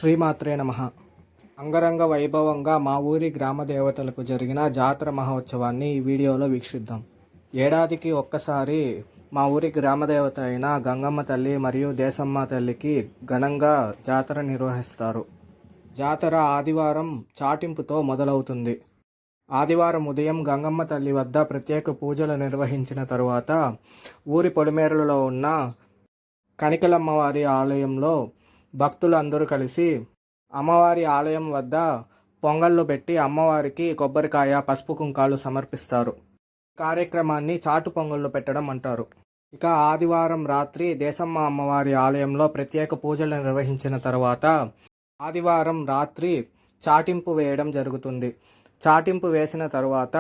శ్రీమాత్రే నమః. అంగరంగ వైభవంగా మా ఊరి గ్రామ దేవతలకు జరిగిన జాతర మహోత్సవాన్ని ఈ వీడియోలో వీక్షిద్దాం. ఏడాదికి ఒక్కసారి మా ఊరి గ్రామదేవత అయిన గంగమ్మ తల్లి మరియు దేశమ్మ తల్లికి ఘనంగా జాతర నిర్వహిస్తారు. జాతర ఆదివారం చాటింపుతో మొదలవుతుంది. ఆదివారం ఉదయం గంగమ్మ తల్లి వద్ద ప్రత్యేక పూజలు నిర్వహించిన తరువాత ఊరి పొలిమేరలలో ఉన్న కనికలమ్మవారి ఆలయంలో భక్తులందరూ కలిసి అమ్మవారి ఆలయం వద్ద పొంగళ్ళు పెట్టి అమ్మవారికి కొబ్బరికాయ, పసుపు, కుంకాలు సమర్పిస్తారు. కార్యక్రమాన్ని చాటు పొంగళ్ళు పెట్టడం అంటారు. ఇక ఆదివారం రాత్రి దేశమ్మ అమ్మవారి ఆలయంలో ప్రత్యేక పూజలు నిర్వహించిన తర్వాత ఆదివారం రాత్రి చాటింపు వేయడం జరుగుతుంది. చాటింపు వేసిన తరువాత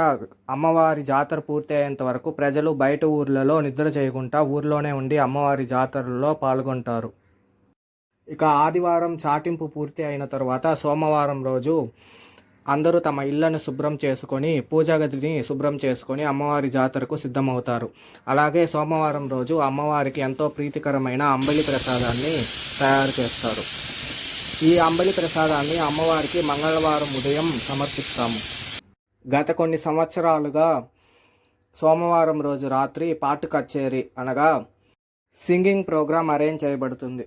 అమ్మవారి జాతర పూర్తి అయ్యేంత వరకు ప్రజలు బయట ఊర్లలో నిద్ర చేయకుండా ఊర్లోనే ఉండి అమ్మవారి జాతరలో పాల్గొంటారు. ఇక ఆదివారం చాటింపు పూర్తి అయిన తర్వాత సోమవారం రోజు అందరూ తమ ఇళ్లను శుభ్రం చేసుకొని పూజా గదిని శుభ్రం చేసుకొని అమ్మవారి జాతరకు సిద్ధమవుతారు. అలాగే సోమవారం రోజు అమ్మవారికి ఎంతో ప్రీతికరమైన అంబలి ప్రసాదాన్ని తయారు చేస్తారు. ఈ అంబలి ప్రసాదాన్ని అమ్మవారికి మంగళవారం ఉదయం సమర్పిస్తాము. గత కొన్ని సంవత్సరాలుగా సోమవారం రోజు రాత్రి పాటు కచేరీ అనగా సింగింగ్ ప్రోగ్రాం అరేంజ్ చేయబడుతుంది.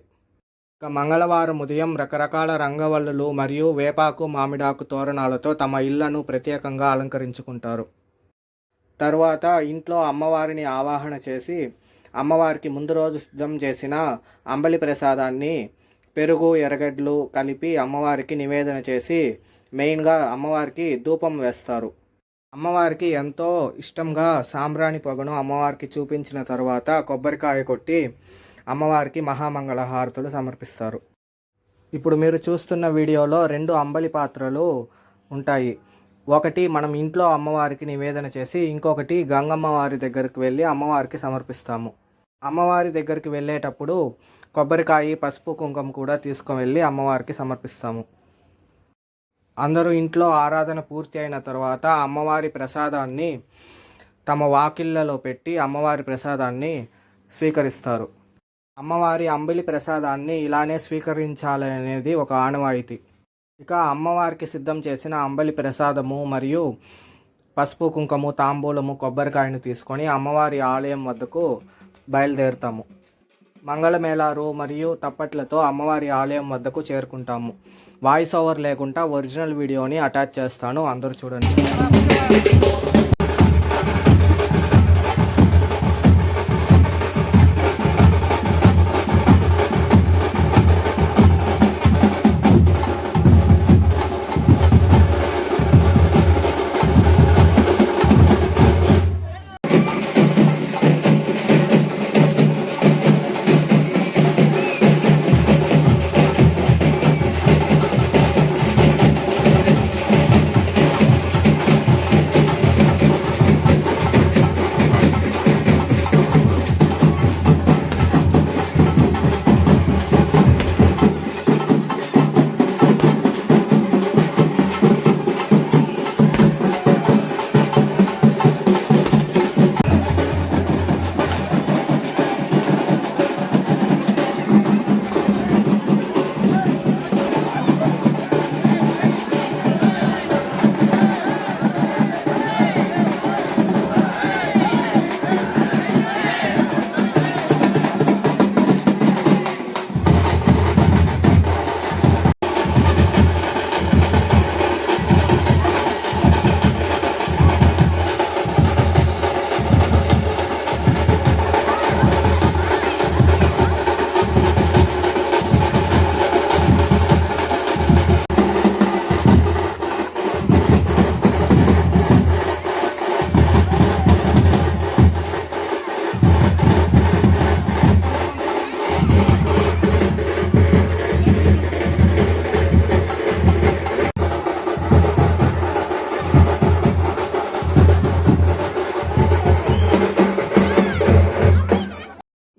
ఇక మంగళవారం ఉదయం రకరకాల రంగవల్లులు మరియు వేపాకు, మామిడాకు తోరణాలతో తమ ఇళ్లను ప్రత్యేకంగా అలంకరించుకుంటారు. తరువాత ఇంట్లో అమ్మవారిని ఆవాహన చేసి అమ్మవారికి ముందు రోజు సిద్ధం చేసిన అంబలి ప్రసాదాన్ని పెరుగు, ఎర్రగడ్డలు కలిపి అమ్మవారికి నివేదన చేసి మెయిన్గా అమ్మవారికి ధూపం వేస్తారు. అమ్మవారికి ఎంతో ఇష్టంగా సాంబ్రాణి పొగను అమ్మవారికి చూపించిన తర్వాత కొబ్బరికాయ కొట్టి అమ్మవారికి మహామంగళ హారతులు సమర్పిస్తారు. ఇప్పుడు మీరు చూస్తున్న వీడియోలో 2 అంబలి పాత్రలు ఉంటాయి. ఒకటి మనం ఇంట్లో అమ్మవారికి నివేదన చేసి ఇంకొకటి గంగమ్మ వారి దగ్గరికి వెళ్ళి అమ్మవారికి సమర్పిస్తాము. అమ్మవారి దగ్గరికి వెళ్ళేటప్పుడు కొబ్బరికాయ, పసుపు, కుంకుమ కూడా తీసుకువెళ్ళి అమ్మవారికి సమర్పిస్తాము. అందరూ ఇంట్లో ఆరాధన పూర్తి అయిన తర్వాత అమ్మవారి ప్రసాదాన్ని తమ వాకిళ్లలో పెట్టి అమ్మవారి ప్రసాదాన్ని స్వీకరిస్తారు. అమ్మవారి అంబలి ప్రసాదాన్ని ఇలానే స్వీకరించాలనేది ఒక ఆనవాయితీ. ఇక అమ్మవారికి సిద్ధం చేసిన అంబలి ప్రసాదము మరియు పసుపు, కుంకుమ, తాంబూలము, కొబ్బరికాయను తీసుకొని అమ్మవారి ఆలయం వద్దకు బయలుదేరుతాము. మంగళమేళారు మరియు తప్పట్లతో అమ్మవారి ఆలయం వద్దకు చేరుకుంటాము. వాయిస్ ఓవర్ లేకుండా ఒరిజినల్ వీడియోని అటాచ్ చేస్తాను, అందరూ చూడండి.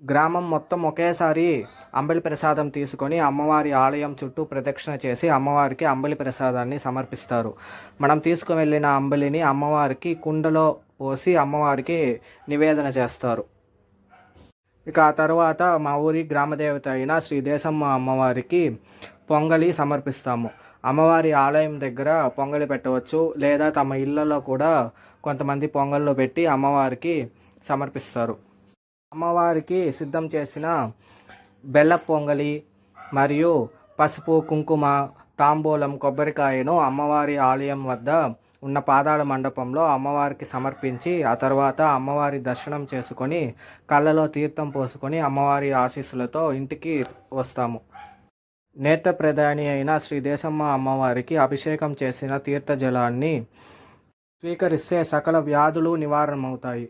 గ్రామం మొత్తం ఒకేసారి అంబలి ప్రసాదం తీసుకొని అమ్మవారి ఆలయం చుట్టూ ప్రదక్షిణ చేసి అమ్మవారికి అంబలి ప్రసాదాన్ని సమర్పిస్తారు. మనం తీసుకువెళ్ళిన అంబలిని అమ్మవారికి కుండలో పోసి అమ్మవారికి నివేదన చేస్తారు. ఇక ఆ తర్వాత మా ఊరి గ్రామదేవత అయిన శ్రీ దేశమ్మ అమ్మవారికి పొంగలి సమర్పిస్తాము. అమ్మవారి ఆలయం దగ్గర పొంగలి పెట్టవచ్చు, లేదా తమ ఇళ్లలో కూడా కొంతమంది పొంగల్లో పెట్టి అమ్మవారికి సమర్పిస్తారు. అమ్మవారికి సిద్ధం చేసిన బెల్ల పొంగలి మరియు పసుపు, కుంకుమ, తాంబూలం, కొబ్బరికాయను అమ్మవారి ఆలయం వద్ద ఉన్న పాదాల మండపంలో అమ్మవారికి సమర్పించి ఆ తర్వాత అమ్మవారి దర్శనం చేసుకొని కళ్ళలో తీర్థం పోసుకొని అమ్మవారి ఆశీస్సులతో ఇంటికి వస్తాము. నేత్ర ప్రధాని అయిన శ్రీ దేశమ్మ అమ్మవారికి అభిషేకం చేసిన తీర్థజలాన్ని స్వీకరిస్తే సకల వ్యాధులు నివారణమవుతాయి.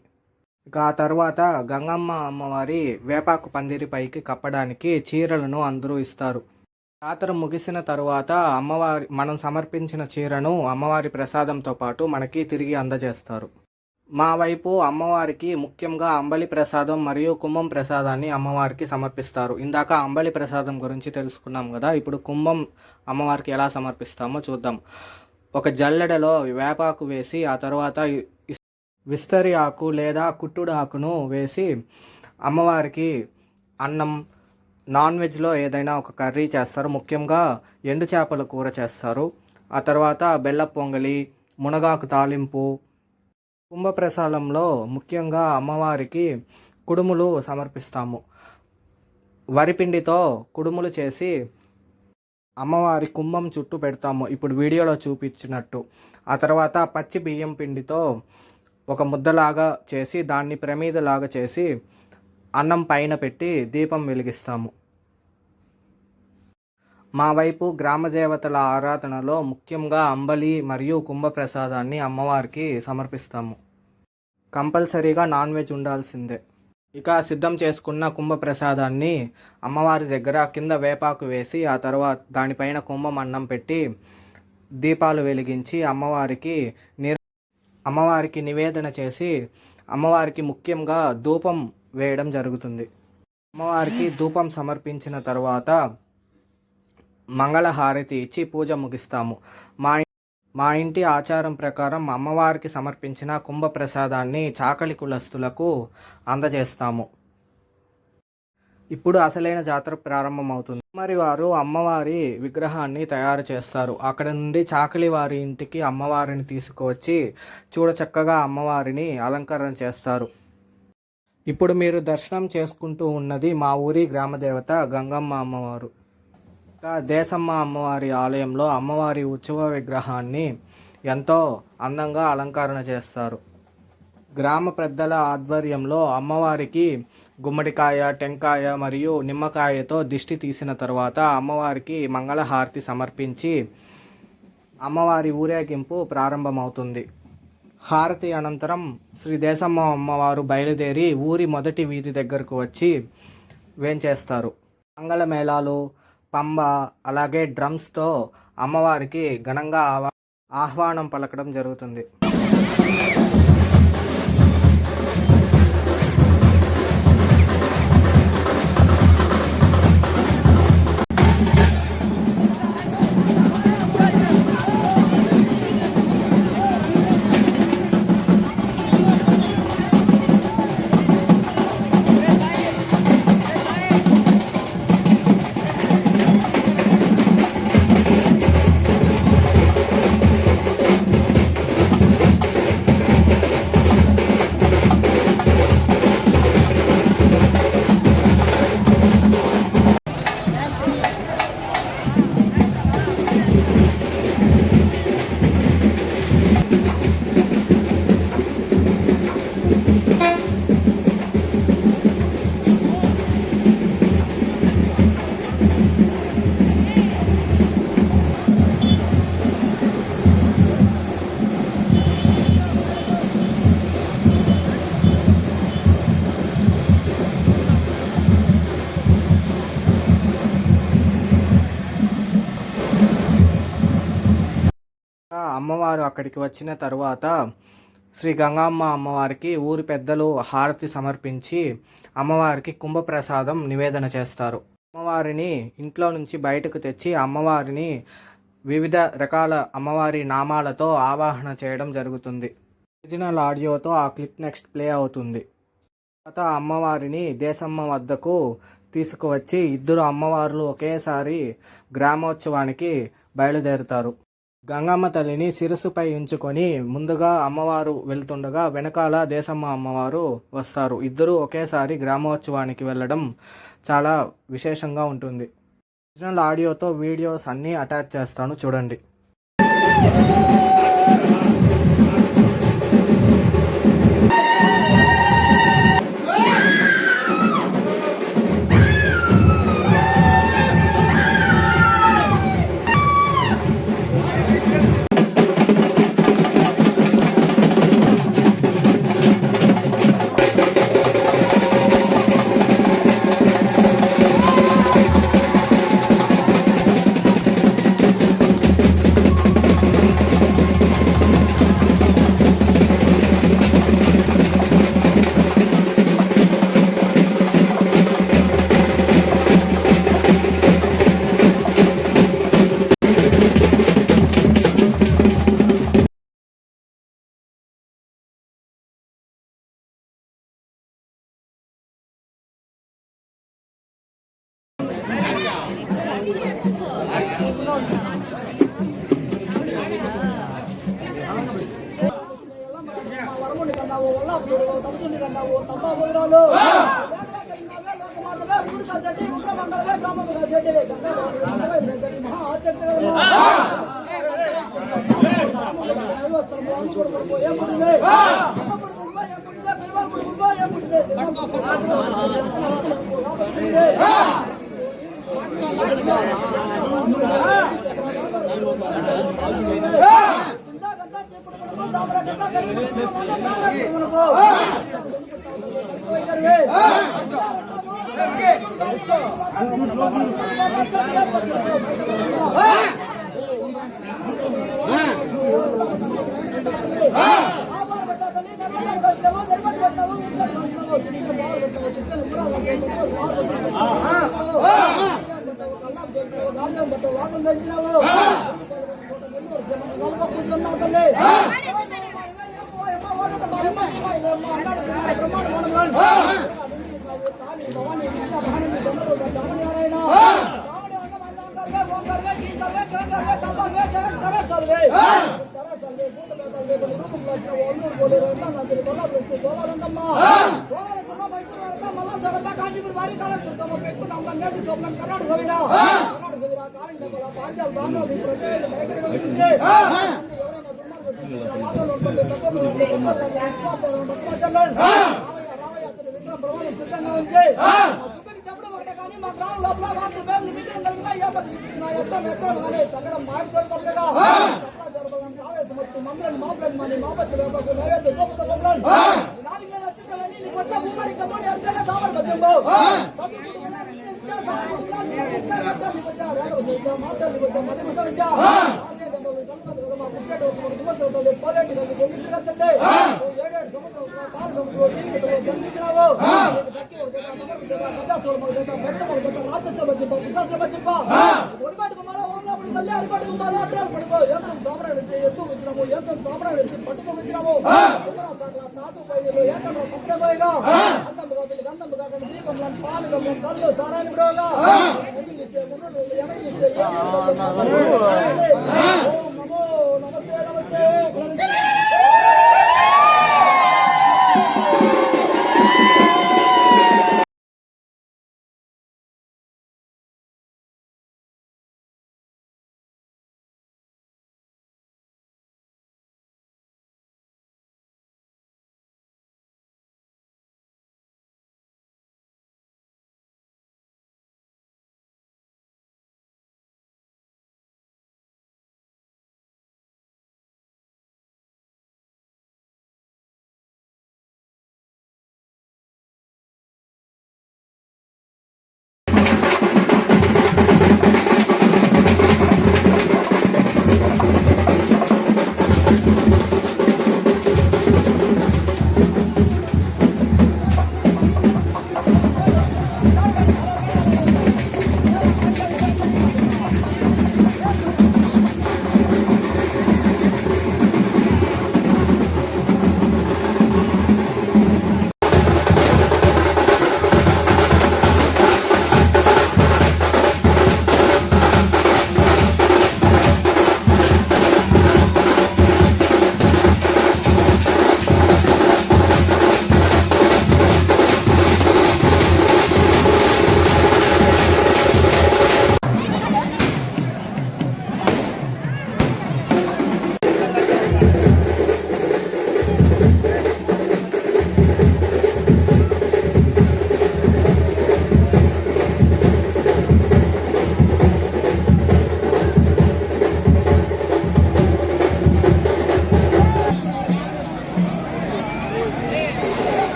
ఇక ఆ తర్వాత గంగమ్మ అమ్మవారి వేపాకు పందిరిపైకి కప్పడానికి చీరలను అందరూ ఇస్తారు. జాతర ముగిసిన తరువాత మనం సమర్పించిన చీరను అమ్మవారి ప్రసాదంతో పాటు మనకి తిరిగి అందజేస్తారు. మా వైపు అమ్మవారికి ముఖ్యంగా అంబలి ప్రసాదం మరియు కుంభం ప్రసాదాన్ని అమ్మవారికి సమర్పిస్తారు. ఇందాక అంబలి ప్రసాదం గురించి తెలుసుకున్నాం కదా, ఇప్పుడు కుంభం అమ్మవారికి ఎలా సమర్పిస్తామో చూద్దాం. ఒక జల్లెడలో వేపాకు వేసి ఆ తర్వాత విస్తరి ఆకు లేదా కుట్టుడు ఆకును వేసి అమ్మవారికి అన్నం, నాన్ వెజ్లో ఏదైనా ఒక కర్రీ చేస్తారు. ముఖ్యంగా ఎండు చేపల కూర చేస్తారు. ఆ తర్వాత బెల్ల పొంగలి, మునగాకు తాలింపు. కుంభప్రసాదంలో ముఖ్యంగా అమ్మవారికి కుడుములు సమర్పిస్తాము. వరిపిండితో కుడుములు చేసి అమ్మవారి కుంభం చుట్టూ పెడతాము, ఇప్పుడు వీడియోలో చూపించినట్టు. ఆ తర్వాత పచ్చి బియ్యం పిండితో ఒక ముద్దలాగా చేసి దాన్ని ప్రమిదలాగా చేసి అన్నం పైన పెట్టి దీపం వెలిగిస్తాము. మా వైపు గ్రామదేవతల ఆరాధనలో ముఖ్యంగా అంబలి మరియు కుంభప్రసాదాన్ని అమ్మవారికి సమర్పిస్తాము. కంపల్సరీగా నాన్ వెజ్ ఉండాల్సిందే. ఇక సిద్ధం చేసుకున్న కుంభప్రసాదాన్ని అమ్మవారి దగ్గర కింద వేపాకు వేసి ఆ తర్వాత దానిపైన కుంభం అన్నం పెట్టి దీపాలు వెలిగించి అమ్మవారికి నివేదన చేసి అమ్మవారికి ముఖ్యంగా ధూపం వేయడం జరుగుతుంది. అమ్మవారికి ధూపం సమర్పించిన తర్వాత మంగళహారతి ఇచ్చి పూజ ముగిస్తాము. మా ఇంటి ఆచారం ప్రకారం అమ్మవారికి సమర్పించిన కుంభప్రసాదాన్ని చాకలి కులస్తులకు అందజేస్తాము. ఇప్పుడు అసలైన జాతర ప్రారంభమవుతుంది. మరి వారు అమ్మవారి విగ్రహాన్ని తయారు చేస్తారు. అక్కడ నుండి చాకలి వారి ఇంటికి అమ్మవారిని తీసుకువచ్చి చూడచక్కగా అమ్మవారిని అలంకరణ చేస్తారు. ఇప్పుడు మీరు దర్శనం చేసుకుంటూ ఉన్నది మా ఊరి గ్రామదేవత గంగమ్మ అమ్మవారు. దేశమ్మ అమ్మవారి ఆలయంలో అమ్మవారి ఉత్సవ విగ్రహాన్ని ఎంతో అందంగా అలంకరణ చేస్తారు. గ్రామ పెద్దల ఆధ్వర్యంలో అమ్మవారికి గుమ్మడికాయ, టెంకాయ మరియు నిమ్మకాయతో దిష్టి తీసిన తర్వాత అమ్మవారికి మంగళహారతి సమర్పించి అమ్మవారి ఊరేగింపు ప్రారంభమవుతుంది. హారతి అనంతరం శ్రీ దేశమ్మ అమ్మవారు బయలుదేరి ఊరి మొదటి వీధి దగ్గరకు వచ్చి వేంచేస్తారు. మంగళ మేళాలు, పంబ అలాగే డ్రమ్స్తో అమ్మవారికి ఘనంగా ఆహ్వానం పలకడం జరుగుతుంది. అమ్మవారు అక్కడికి వచ్చిన తరువాత శ్రీ గంగమ్మ అమ్మవారికి ఊరి పెద్దలు హారతి సమర్పించి అమ్మవారికి కుంభప్రసాదం నివేదన చేస్తారు. అమ్మవారిని ఇంట్లో నుంచి బయటకు తెచ్చి అమ్మవారిని వివిధ రకాల అమ్మవారి నామాలతో ఆవాహన చేయడం జరుగుతుంది. ఒరిజినల్ ఆడియోతో ఆ క్లిప్ నెక్స్ట్ ప్లే అవుతుంది. తర్వాత అమ్మవారిని దేశమ్మ వద్దకు తీసుకువచ్చి ఇద్దరు అమ్మవార్లు ఒకేసారి గ్రామోత్సవానికి బయలుదేరుతారు. గంగమ్మ తల్లిని శిరస్సుపై ఉంచుకొని ముందుగా అమ్మవారు వెళ్తుండగా వెనకాల దేశమ్మ అమ్మవారు వస్తారు. ఇద్దరు ఒకేసారి గ్రామోత్సవానికి వెళ్ళడం చాలా విశేషంగా ఉంటుంది. ఒరిజినల్ ఆడియోతో వీడియోస్ అన్నీ అటాచ్ చేస్తాను, చూడండి.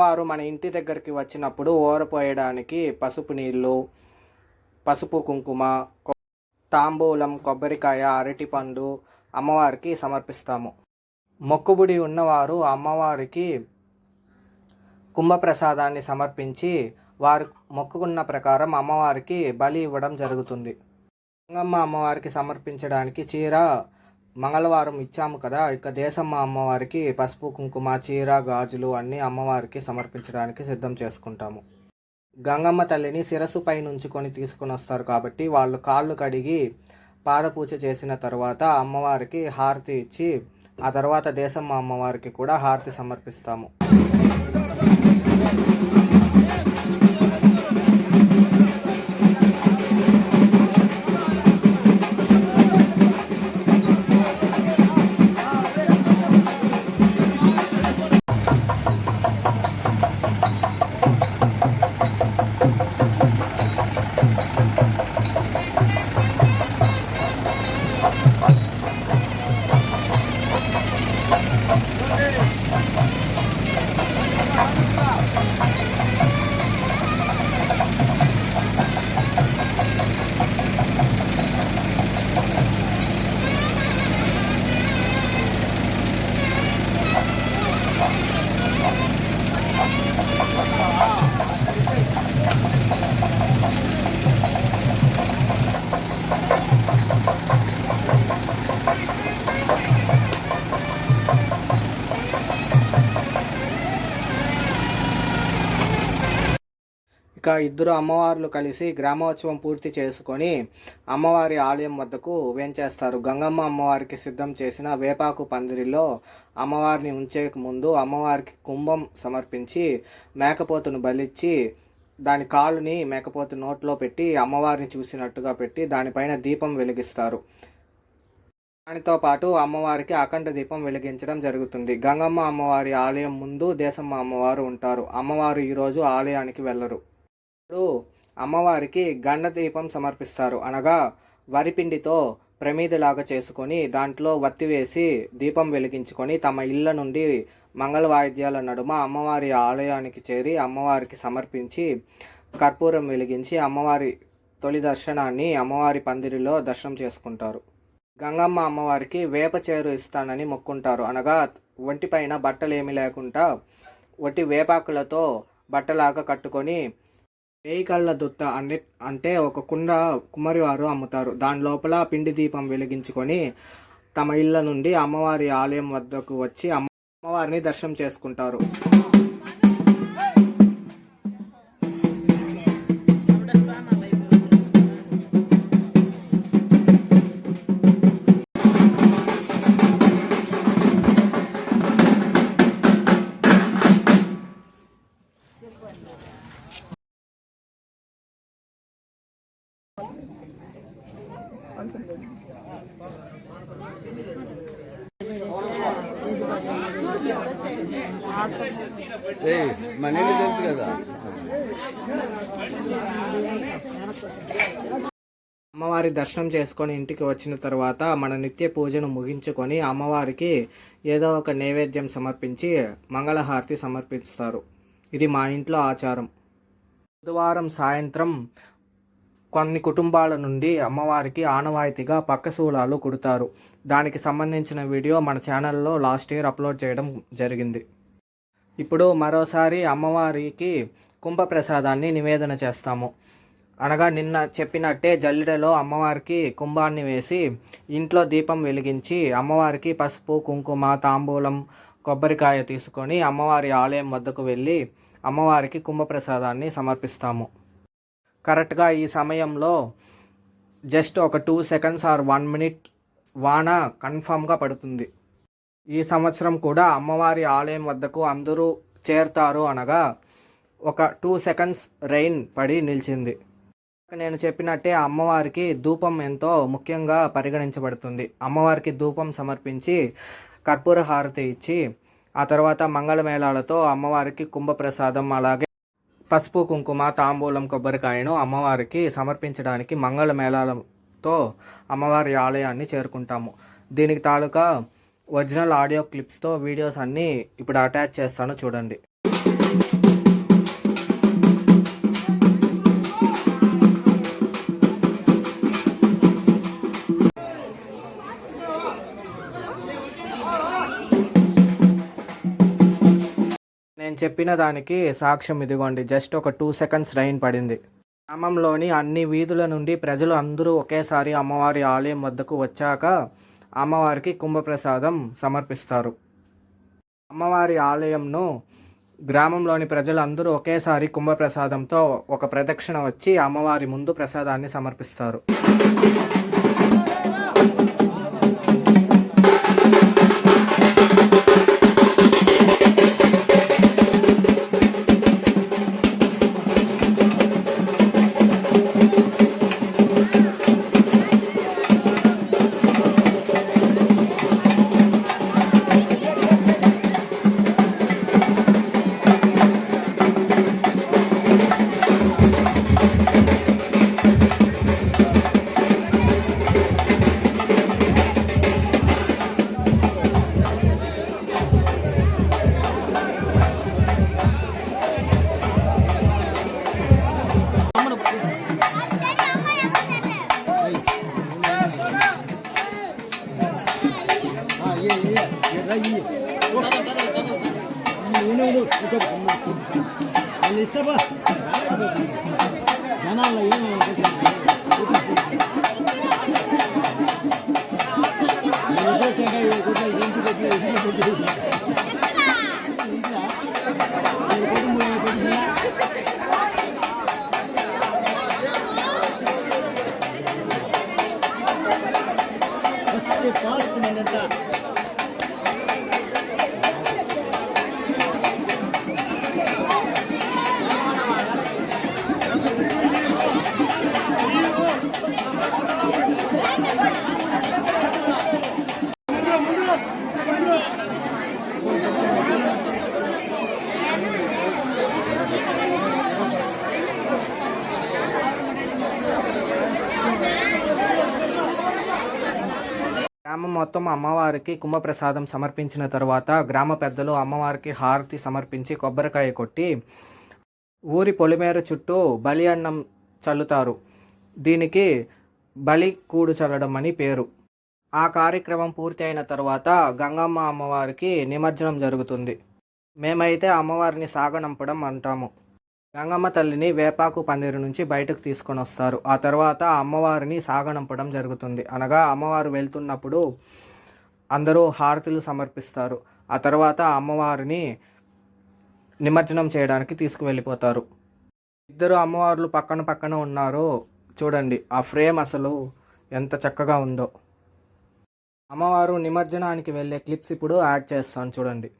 అమ్మవారు మన ఇంటి దగ్గరికి వచ్చినప్పుడు ఓరపోయడానికి పసుపు నీళ్ళు, పసుపు కుంకుమ, తాంబూలం, కొబ్బరికాయ, అరటిపండు అమ్మవారికి సమర్పిస్తాము. మొక్కుబడి ఉన్నవారు అమ్మవారికి కుంభప్రసాదాన్ని సమర్పించి వారు మొక్కుకున్న ప్రకారం అమ్మవారికి బలి ఇవ్వడం జరుగుతుంది. గంగమ్మ అమ్మవారికి సమర్పించడానికి చీర మంగళవారం ఇచ్చాము కదా, ఇక దేశమ్మ అమ్మవారికి పసుపు కుంకుమ, చీర, గాజులు అన్నీ అమ్మవారికి సమర్పించడానికి సిద్ధం చేసుకుంటాము. గంగమ్మ తల్లిని శిరస్సు పై నుంచుకొని తీసుకొని వస్తారు కాబట్టి వాళ్ళు కాళ్ళు కడిగి పాదపూజ చేసిన తర్వాత అమ్మవారికి హారతి ఇచ్చి ఆ తర్వాత దేశమ్మ అమ్మవారికి కూడా హారతి సమర్పిస్తాము. ఇక ఇద్దరు అమ్మవార్లు కలిసి గ్రామోత్సవం పూర్తి చేసుకొని అమ్మవారి ఆలయం వద్దకు వేంచేస్తారు. గంగమ్మ అమ్మవారికి సిద్ధం చేసిన వేపాకు పందిరిలో అమ్మవారిని ఉంచే ముందు అమ్మవారికి కుంభం సమర్పించి మేకపోతును బలిచ్చి దాని కాలుని మేకపోతు నోట్లో పెట్టి అమ్మవారిని చూసినట్టుగా పెట్టి దానిపైన దీపం వెలిగిస్తారు. దానితో పాటు అమ్మవారికి అఖండ దీపం వెలిగించడం జరుగుతుంది. గంగమ్మ అమ్మవారి ఆలయం ముందు దేశమ్మ అమ్మవారు ఉంటారు. అమ్మవారు ఈరోజు ఆలయానికి వెళ్ళరు. ఇప్పుడు అమ్మవారికి గండ దీపం సమర్పిస్తారు. అనగా వరిపిండితో ప్రమిదలాగా చేసుకొని దాంట్లో వత్తి వేసి దీపం వెలిగించుకొని తమ ఇళ్ళ నుండి మంగళ వాయిద్యాల నడుమ అమ్మవారి ఆలయానికి చేరి అమ్మవారికి సమర్పించి కర్పూరం వెలిగించి అమ్మవారి తొలి దర్శనాన్ని అమ్మవారి పందిరిలో దర్శనం చేసుకుంటారు. గంగమ్మ అమ్మవారికి వేప చేరు ఇస్తానని మొక్కుంటారు. అనగా ఒంటిపైన బట్టలేమి లేకుండా ఒట్టి వేపాకులతో బట్టలాగా కట్టుకొని వేయి కళ్ళ దుత్త అంటే ఒక కుండ కుమ్మరివారు అమ్ముతారు. దాని లోపల పిండి దీపం వెలిగించుకొని తమ ఇళ్ళ నుండి అమ్మవారి ఆలయం వద్దకు వచ్చి అమ్మవారిని దర్శనం చేసుకుంటారు. మనీళ్ళు తెలుసు కదా. అమ్మవారి దర్శనం చేసుకొని ఇంటికి వచ్చిన తర్వాత మన నిత్య పూజను ముగించుకొని అమ్మవారికి ఏదో ఒక నైవేద్యం సమర్పించి మంగళహారతి సమర్పిస్తారు. ఇది మా ఇంట్లో ఆచారం. బుధవారం సాయంత్రం కొన్ని కుటుంబాల నుండి అమ్మవారికి ఆనవాయితీగా పక్కశూలాలు కుడతారు. దానికి సంబంధించిన వీడియో మన ఛానల్లో లాస్ట్ ఇయర్ అప్లోడ్ చేయడం జరిగింది. ఇప్పుడు మరోసారి అమ్మవారికి కుంభప్రసాదాన్ని నివేదన చేస్తాము. అనగా నిన్న చెప్పినట్టే జల్లెడలో అమ్మవారికి కుంభాన్ని వేసి ఇంట్లో దీపం వెలిగించి అమ్మవారికి పసుపు, కుంకుమ, తాంబూలం, కొబ్బరికాయ తీసుకొని అమ్మవారి ఆలయం వద్దకు వెళ్ళి అమ్మవారికి కుంభప్రసాదాన్ని సమర్పిస్తాము. కరెక్ట్గా ఈ సమయంలో జస్ట్ ఒక 2 seconds ఆర్ 1 minute వాన కన్ఫామ్గా పడుతుంది. ఈ సంవత్సరం కూడా అమ్మవారి ఆలయం వద్దకు అందరూ చేరుతారు. అనగా ఒక 2 seconds రెయిన్ పడి నిలిచింది. నేను చెప్పినట్టే అమ్మవారికి ధూపం ఎంతో ముఖ్యంగా పరిగణించబడుతుంది. అమ్మవారికి ధూపం సమర్పించి కర్పూర హారతి ఇచ్చి ఆ తర్వాత మంగళమేళాలతో అమ్మవారికి కుంభప్రసాదం అలాగే పసుపు, కుంకుమ, తాంబూలం, కొబ్బరికాయను అమ్మవారికి సమర్పించడానికి మంగళమేళాలతో అమ్మవారి ఆలయాన్ని చేరుకుంటాము. దీనికి తాలూకా ఒరిజినల్ ఆడియో క్లిప్స్తో వీడియోస్ అన్నీ ఇప్పుడు అటాచ్ చేస్తాను, చూడండి. చెప్పిన దానికి సాక్ష్యం ఇదిగోండి. జస్ట్ ఒక 2 సెకండ్స్ రైన్ పడింది. గ్రామంలోని అన్ని వీధుల నుండి ప్రజలు అందరూ ఒకేసారి అమ్మవారి ఆలయం వద్దకు వచ్చాక అమ్మవారికి కుంభప్రసాదం సమర్పిస్తారు. అమ్మవారి ఆలయంను గ్రామంలోని ప్రజలందరూ ఒకేసారి కుంభప్రసాదంతో ఒక ప్రదక్షిణ వచ్చి అమ్మవారి ముందు ప్రసాదాన్ని సమర్పిస్తారు. గ్రామం మొత్తం అమ్మవారికి కుంభప్రసాదం సమర్పించిన తర్వాత గ్రామ పెద్దలు అమ్మవారికి హారతి సమర్పించి కొబ్బరికాయ కొట్టి ఊరి పొలిమేర చుట్టూ బలి అన్నం చల్లుతారు. దీనికి బలి కూడు చల్లడం అని పేరు. ఆ కార్యక్రమం పూర్తి అయిన తర్వాత గంగమ్మ అమ్మవారికి నిమజ్జనం జరుగుతుంది. మేమైతే అమ్మవారిని సాగనంపడం అంటాము. గంగమ్మ తల్లిని వేపాకు పందిరి నుంచి బయటకు తీసుకొని వస్తారు. ఆ తర్వాత అమ్మవారిని సాగనంపడం జరుగుతుంది. అనగా అమ్మవారు వెళ్తున్నప్పుడు అందరూ హారతులు సమర్పిస్తారు. ఆ తర్వాత అమ్మవారిని నిమజ్జనం చేయడానికి తీసుకువెళ్ళిపోతారు. ఇద్దరు అమ్మవార్లు పక్కన పక్కన ఉన్నారు. చూడండి ఆ ఫ్రేమ్ అసలు ఎంత చక్కగా ఉందో. అమ్మవారు నిమజ్జనానికి వెళ్ళే క్లిప్స్ ఇప్పుడు యాడ్ చేస్తాను చూడండి.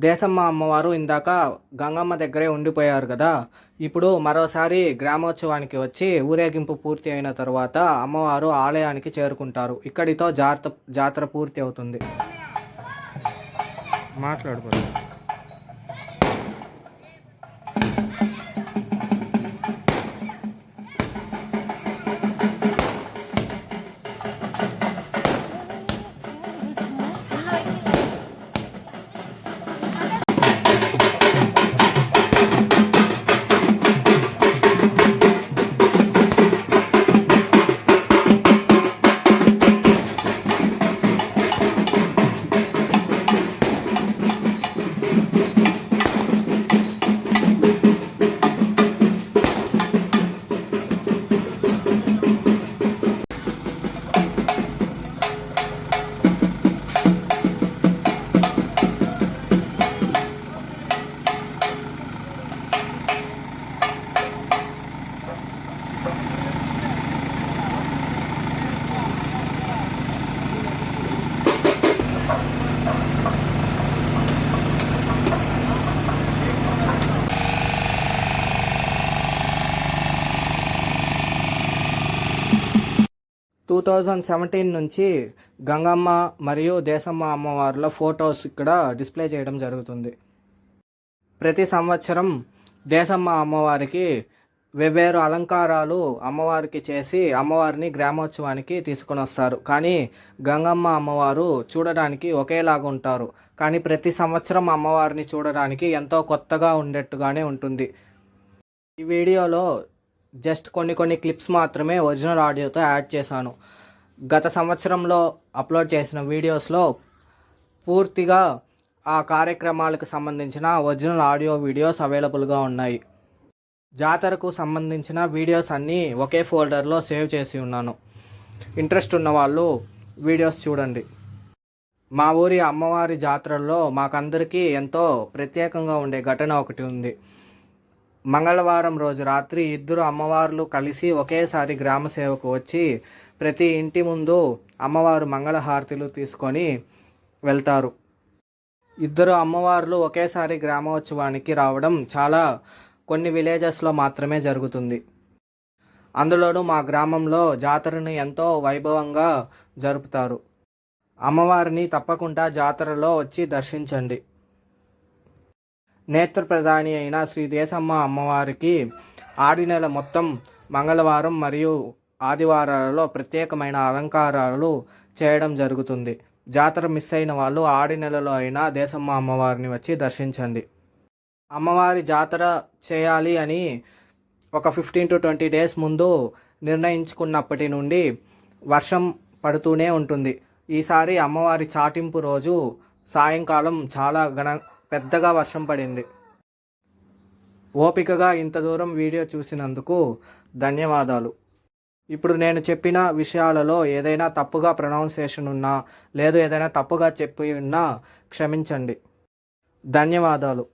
దేశమ్మ అమ్మవారు ఇందాక గంగమ్మ దగ్గరే ఉండిపోయారు కదా, ఇప్పుడు మరోసారి గ్రామోత్సవానికి వచ్చి ఊరేగింపు పూర్తి అయిన తర్వాత అమ్మవారు ఆలయానికి చేరుకుంటారు. ఇక్కడితో జాతర పూర్తి అవుతుంది. మాట్లాడుకోండి. 2017 నుంచి గంగమ్మ మరియు దేశమ్మ అమ్మవార్ల ఫొటోస్ ఇక్కడ డిస్ప్లే చేయడం జరుగుతుంది. ప్రతి సంవత్సరం దేశమ్మ అమ్మవారికి వెవ్వేరు అలంకారాలు అమ్మవారికి చేసి అమ్మవారిని గ్రామోత్సవానికి తీసుకొని వస్తారు. కానీ గంగమ్మ అమ్మవారు చూడడానికి ఒకేలాగా ఉంటారు. కానీ ప్రతి సంవత్సరం అమ్మవారిని చూడడానికి ఎంతో కొత్తగా ఉండేట్టుగానే ఉంటుంది. ఈ వీడియోలో జస్ట్ కొన్ని క్లిప్స్ మాత్రమే ఒరిజినల్ ఆడియోతో యాడ్ చేశాను. గత సంవత్సరంలో అప్లోడ్ చేసిన వీడియోస్లో పూర్తిగా ఆ కార్యక్రమాలకు సంబంధించిన ఒరిజినల్ ఆడియో వీడియోస్ అవైలబుల్గా ఉన్నాయి. జాతరకు సంబంధించిన వీడియోస్ అన్నీ ఒకే ఫోల్డర్లో సేవ్ చేసి ఉన్నాను. ఇంట్రెస్ట్ ఉన్న వాళ్ళు వీడియోస్ చూడండి. మా ఊరి అమ్మవారి జాతరలో మాకందరికీ ఎంతో ప్రత్యేకంగా ఉండే ఘటన ఒకటి ఉంది. మంగళవారం రోజు రాత్రి ఇద్దరు అమ్మవార్లు కలిసి ఒకేసారి గ్రామ సేవకు వచ్చి ప్రతి ఇంటి ముందు అమ్మవారు మంగళహారతులు తీసుకొని వెళ్తారు. ఇద్దరు అమ్మవార్లు ఒకేసారి గ్రామోత్సవానికి రావడం చాలా కొన్ని విలేజెస్లో మాత్రమే జరుగుతుంది. అందులోనూ మా గ్రామంలో జాతరను ఎంతో వైభవంగా జరుపుతారు. అమ్మవారిని తప్పకుండా జాతరలో వచ్చి దర్శించండి. నేత్రప్రధాని అయిన శ్రీ దేశమ్మ అమ్మవారికి ఆడి నెల మొత్తం మంగళవారం మరియు ఆదివారాలలో ప్రత్యేకమైన అలంకారాలు చేయడం జరుగుతుంది. జాతర మిస్ అయిన వాళ్ళు ఆడి నెలలో అయినా దేశమ్మ అమ్మవారిని వచ్చి దర్శించండి. అమ్మవారి జాతర చేయాలి అని ఒక 15 to 20 డేస్ ముందు నిర్ణయించుకున్నప్పటి నుండి వర్షం పడుతూనే ఉంటుంది. ఈసారి అమ్మవారి చాటింపు రోజు సాయంకాలం చాలా పెద్దగా వర్షం పడింది. ఓపికగా ఇంత దూరం వీడియో చూసినందుకు ధన్యవాదాలు. ఇప్పుడు నేను చెప్పిన విషయాలలో ఏదైనా తప్పుగా ప్రొనౌన్సియేషన్ ఉన్నా లేదు ఏదైనా తప్పుగా చెప్పి ఉన్నా క్షమించండి. ధన్యవాదాలు.